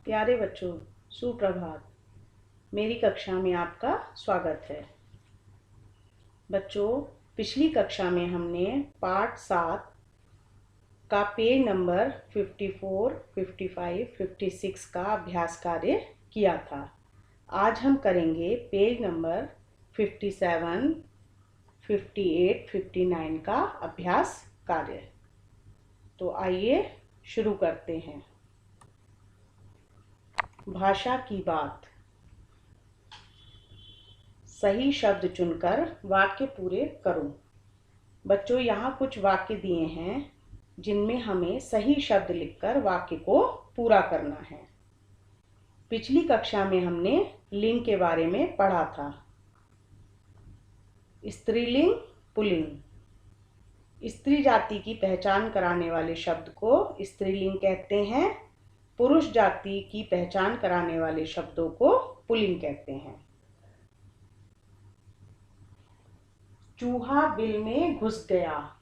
प्यारे बच्चों, सुप्रभात। मेरी कक्षा में आपका स्वागत है। बच्चों, पिछली कक्षा में हमने पाठ 7 का पेज नंबर 54, 55, 56 का अभ्यास कार्य किया था। आज हम करेंगे पेज नंबर 57, 58, 59 का अभ्यास कार्य। तो आइए शुरू करते हैं। भाषा की बात। सही शब्द चुनकर वाक्य पूरे करो। बच्चों, यहाँ कुछ वाक्य दिए हैं जिनमें हमें सही शब्द लिखकर वाक्य को पूरा करना है। पिछली कक्षा में हमने लिंग के बारे में पढ़ा था। स्त्रीलिंग, पुल्लिंग। स्त्री जाति की पहचान कराने वाले शब्द को स्त्रीलिंग कहते हैं। पुरुष जाति की पहचान कराने वाले शब्दों को पुल्लिंग कहते हैं। चूहा बिल में घुस गया।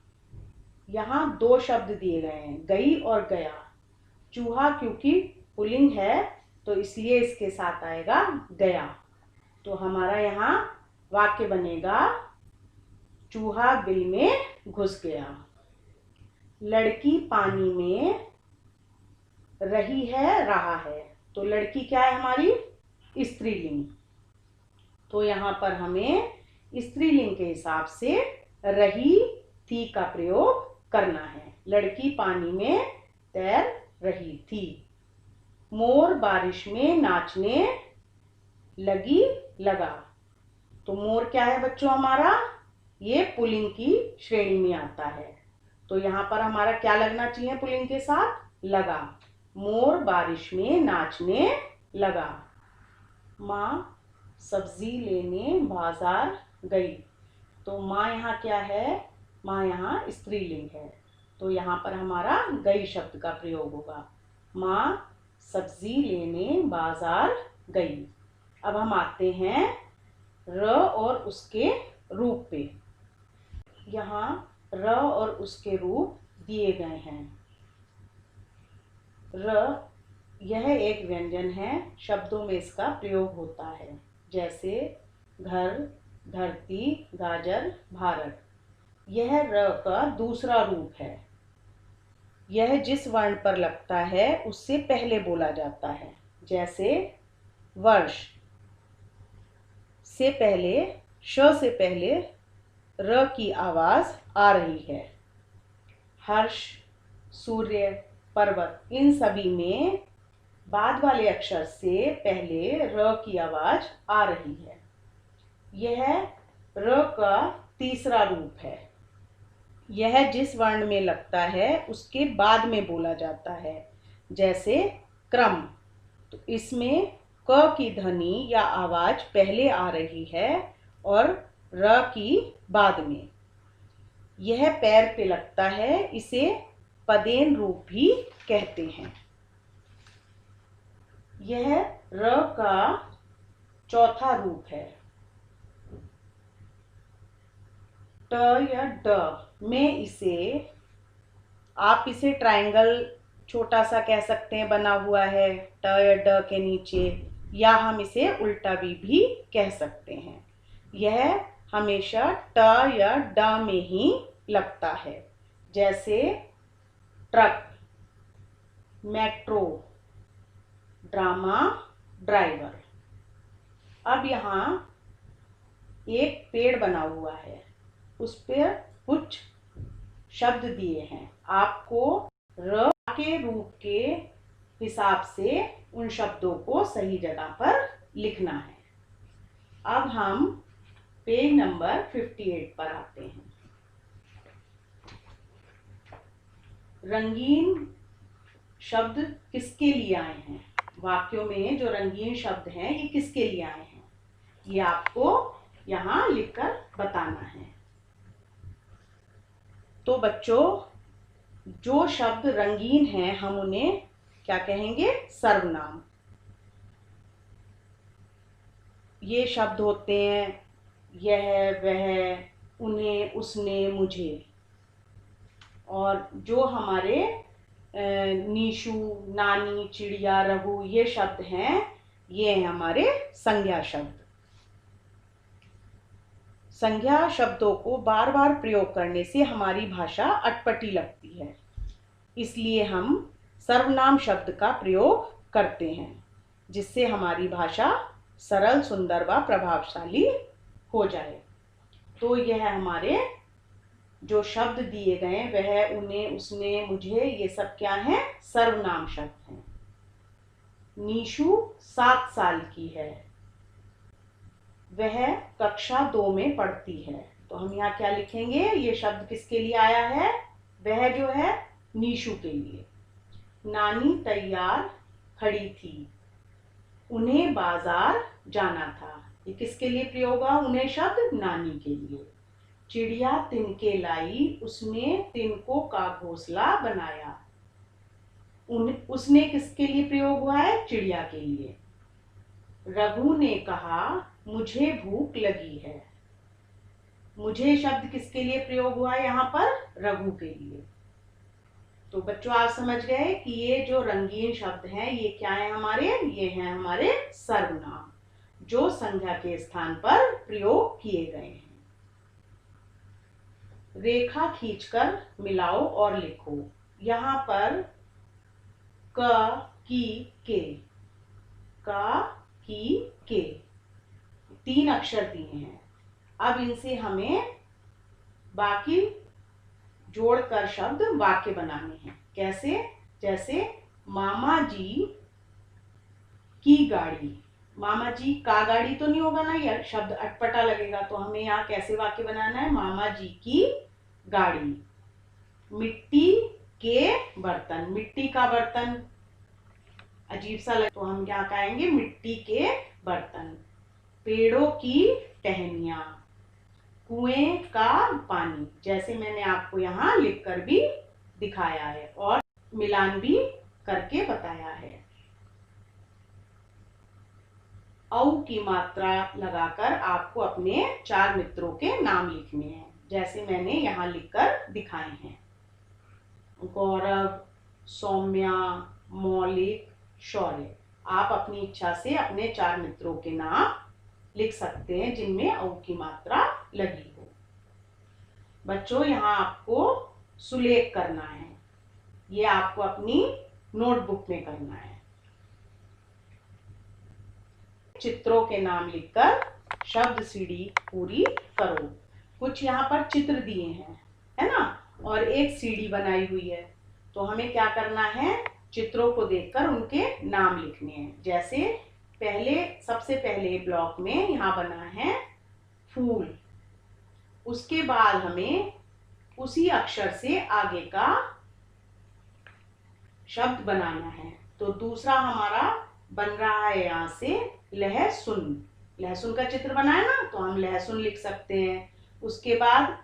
यहाँ दो शब्द दिए गए हैं, गई और गया। चूहा क्योंकि पुल्लिंग है तो इसलिए इसके साथ आएगा गया। तो हमारा यहाँ वाक्य बनेगा, चूहा बिल में घुस गया। लड़की पानी में रही है, रहा है। तो लड़की क्या है हमारी? स्त्रीलिंग। तो यहाँ पर हमें स्त्रीलिंग के हिसाब से रही थी का प्रयोग करना है। लड़की पानी में तैर रही थी। मोर बारिश में नाचने लगी, लगा। तो मोर क्या है बच्चों हमारा? ये पुल्लिंग की श्रेणी में आता है। तो यहाँ पर हमारा क्या लगना चाहिए पुल्लिंग के साथ? लगा। मोर बारिश में नाचने लगा। माँ सब्जी लेने बाजार गई। तो माँ यहाँ क्या है? माँ यहाँ स्त्रीलिंग है। तो यहाँ पर हमारा गई शब्द का प्रयोग होगा। माँ सब्जी लेने बाजार गई। अब हम आते हैं र और उसके रूप पे। यहाँ र और उसके रूप दिए गए हैं। र यह एक व्यंजन है, शब्दों में इसका प्रयोग होता है, जैसे घर, धरती, गाजर, भारत। यह र का दूसरा रूप है। यह जिस वर्ण पर लगता है उससे पहले बोला जाता है, जैसे वर्ष से पहले, श से पहले र की आवाज आ रही है। हर्ष, सूर्य, पर्वत, इन सभी में बाद वाले अक्षर से पहले र की आवाज आ रही है। यह र का तीसरा रूप है। यह जिस वर्ण में लगता है उसके बाद में बोला जाता है, जैसे क्रम। तो इसमें क की ध्वनि या आवाज पहले आ रही है और र की बाद में। यह पैर पे लगता है, इसे पदेन रूप भी कहते हैं। यह र का चौथा रूप है। ट या ड में आप इसे ट्रायंगल छोटा सा कह सकते हैं, बना हुआ है ट या ड के नीचे, या हम इसे उल्टा भी कह सकते हैं। यह हमेशा ट या ड में ही लगता है, जैसे ट्रक, मेट्रो, ड्रामा, ड्राइवर। अब यहाँ एक पेड़ बना हुआ है, उस पर कुछ शब्द दिए हैं। आपको र के रूप के हिसाब से उन शब्दों को सही जगह पर लिखना है। अब हम पेज नंबर 58 पर आते हैं। रंगीन शब्द किसके लिए आए हैं? वाक्यों में जो रंगीन शब्द हैं ये किसके लिए आए हैं? ये आपको यहाँ लिखकर बताना है। तो बच्चों, जो शब्द रंगीन हैं हम उन्हें क्या कहेंगे? सर्वनाम। ये शब्द होते हैं यह, वह, उन्हें, उसने, मुझे। और जो हमारे नीशु, नानी, चिड़िया, रघु, ये शब्द हैं, ये हैं हमारे संज्ञा शब्द। संज्ञा शब्दों को बार बार प्रयोग करने से हमारी भाषा अटपटी लगती है, इसलिए हम सर्वनाम शब्द का प्रयोग करते हैं, जिससे हमारी भाषा सरल, सुंदर व प्रभावशाली हो जाए। तो यह हमारे जो शब्द दिए गए वह, उन्हें, उसने, मुझे, ये सब क्या हैं? सर्वनाम शब्द हैं। नीशु 7 साल की है, वह कक्षा 2 में पढ़ती है। तो हम यहाँ क्या लिखेंगे? ये शब्द किसके लिए आया है? वह जो है नीशु के लिए। नानी तैयार खड़ी थी, उन्हें बाजार जाना था। ये किसके लिए प्रयोग हुआ? उन्हें शब्द नानी के लिए। चिड़िया तिनके लाई, उसने तिनकों का घोंसला बनाया। उसने किसके लिए प्रयोग हुआ है? चिड़िया के लिए। रघु ने कहा मुझे भूख लगी है। मुझे शब्द किसके लिए प्रयोग हुआ है यहाँ पर? रघु के लिए। तो बच्चों आप समझ गए कि ये जो रंगीन शब्द हैं ये क्या है हमारे? ये हैं हमारे सर्वनाम, जो संज्ञा के स्थान पर प्रयोग किए गए हैं। रेखा खींचकर मिलाओ और लिखो। यहाँ पर क, की, के, के 3 अक्षर दिए हैं। अब इनसे हमें बाकी जोड़कर शब्द वाक्य बनाने हैं। कैसे? जैसे मामा जी की गाड़ी। मामा जी का गाड़ी तो नहीं होगा ना, यह शब्द अटपटा लगेगा। तो हमें यहाँ कैसे वाक्य बनाना है? मामा जी की गाड़ी। मिट्टी के बर्तन। मिट्टी का बर्तन अजीब सा लगे, तो हम क्या कहेंगे? मिट्टी के बर्तन। पेड़ों की टहनियां। कुएं का पानी। जैसे मैंने आपको यहाँ लिखकर भी दिखाया है और मिलान भी करके बताया है। औ की मात्रा लगाकर आपको अपने 4 मित्रों के नाम लिखने हैं, जैसे मैंने यहाँ लिखकर दिखाए हैं। गौरव, सौम्या, मौलिक, शौर्य। आप अपनी इच्छा से अपने 4 मित्रों के नाम लिख सकते हैं जिनमें औ की मात्रा लगी हो। बच्चों यहाँ आपको सुलेख करना है, ये आपको अपनी नोटबुक में करना है। चित्रों के नाम लिखकर शब्द सीढ़ी पूरी करो। कुछ यहाँ पर चित्र दिए हैं, है ना, और एक सीढ़ी बनाई हुई है। तो हमें क्या करना है? चित्रों को देखकर उनके नाम लिखने हैं। जैसे सबसे पहले ब्लॉक में यहाँ बना है फूल, उसके बाद हमें उसी अक्षर से आगे का शब्द बनाना है। तो दूसरा हमारा बन रहा है यहाँ से लहसुन। लहसुन का चित्र बना है ना, तो हम लहसुन लिख सकते हैं। उसके बाद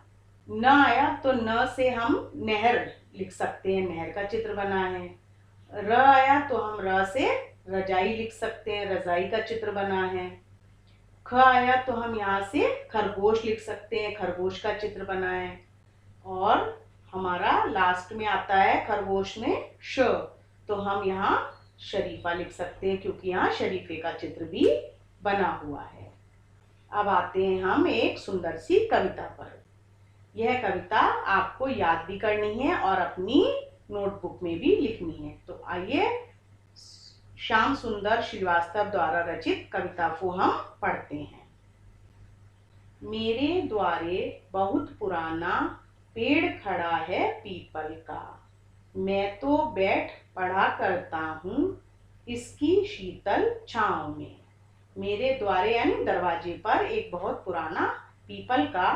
न आया तो न से हम नहर लिख सकते हैं, नहर का चित्र बना है। र आया तो हम र से रजाई लिख सकते हैं, रजाई का चित्र बना है। ख आया तो हम यहाँ से खरगोश लिख सकते हैं, खरगोश का चित्र बना है। और हमारा लास्ट में आता है खरगोश में श, तो हम यहाँ शरीफा लिख सकते हैं, क्योंकि यहाँ शरीफे का चित्र भी बना हुआ है। अब आते हैं हम एक सुंदर सी कविता पर। यह कविता आपको याद भी करनी है और अपनी नोटबुक में भी लिखनी है। तो आइए श्याम सुंदर श्रीवास्तव द्वारा रचित कविता को हम पढ़ते हैं। मेरे द्वारे बहुत पुराना पेड़ खड़ा है पीपल का, मैं तो बैठ पढ़ा करता हूँ इसकी शीतल छांव में। मेरे द्वारे यानी दरवाजे पर एक बहुत पुराना पीपल का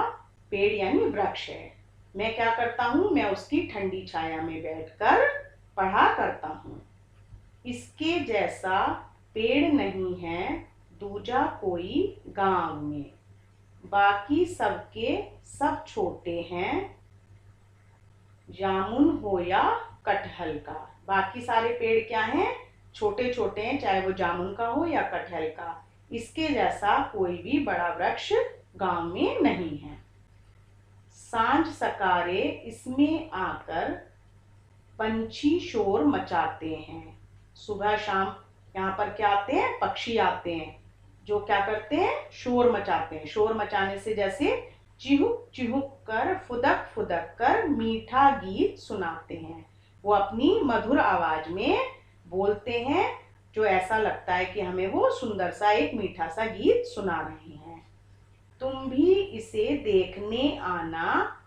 पेड़ यानी वृक्ष है। मैं क्या करता हूँ? मैं उसकी ठंडी छाया में बैठकर पढ़ा करता हूँ। इसके जैसा पेड़ नहीं है दूजा कोई गांव में, बाकी सबके सब छोटे हैं जामुन हो या कटहल का। बाकी सारे पेड़ क्या हैं? छोटे छोटे हैं, चाहे वो जामुन का हो या कटहल का। इसके जैसा कोई भी बड़ा वृक्ष गांव में नहीं है। सांझ सकारे इसमें आकर पंछी शोर मचाते हैं। सुबह शाम यहाँ पर क्या आते हैं, पक्षी आते हैं जो क्या करते हैं, शोर मचाते हैं। शोर मचाने से जैसे चिहुक चिहुक कर, फुदक फुदक कर मीठा गीत सुनाते हैं। वो अपनी मधुर आवाज में बोलते हैं जो ऐसा लगता है कि हमें वो सुंदर सा एक मीठा सा गीत सुना रहे हैं। तुम भी इसे देखने आना,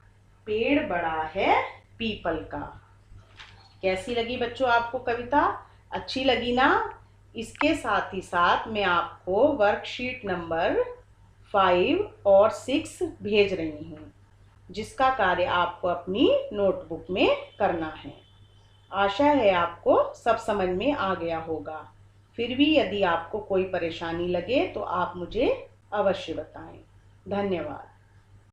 पेड़ बड़ा है पीपल का। कैसी लगी बच्चों आपको कविता? अच्छी लगी ना? इसके साथ ही साथ मैं आपको वर्कशीट नंबर 5 और 6 भेज रही हूँ, जिसका कार्य आपको अपनी नोटबुक में करना है। आशा है आपको सब समझ में आ गया होगा। फिर भी यदि आपको कोई परेशानी लगे तो आप मुझे अवश्य बताएं। धन्यवाद।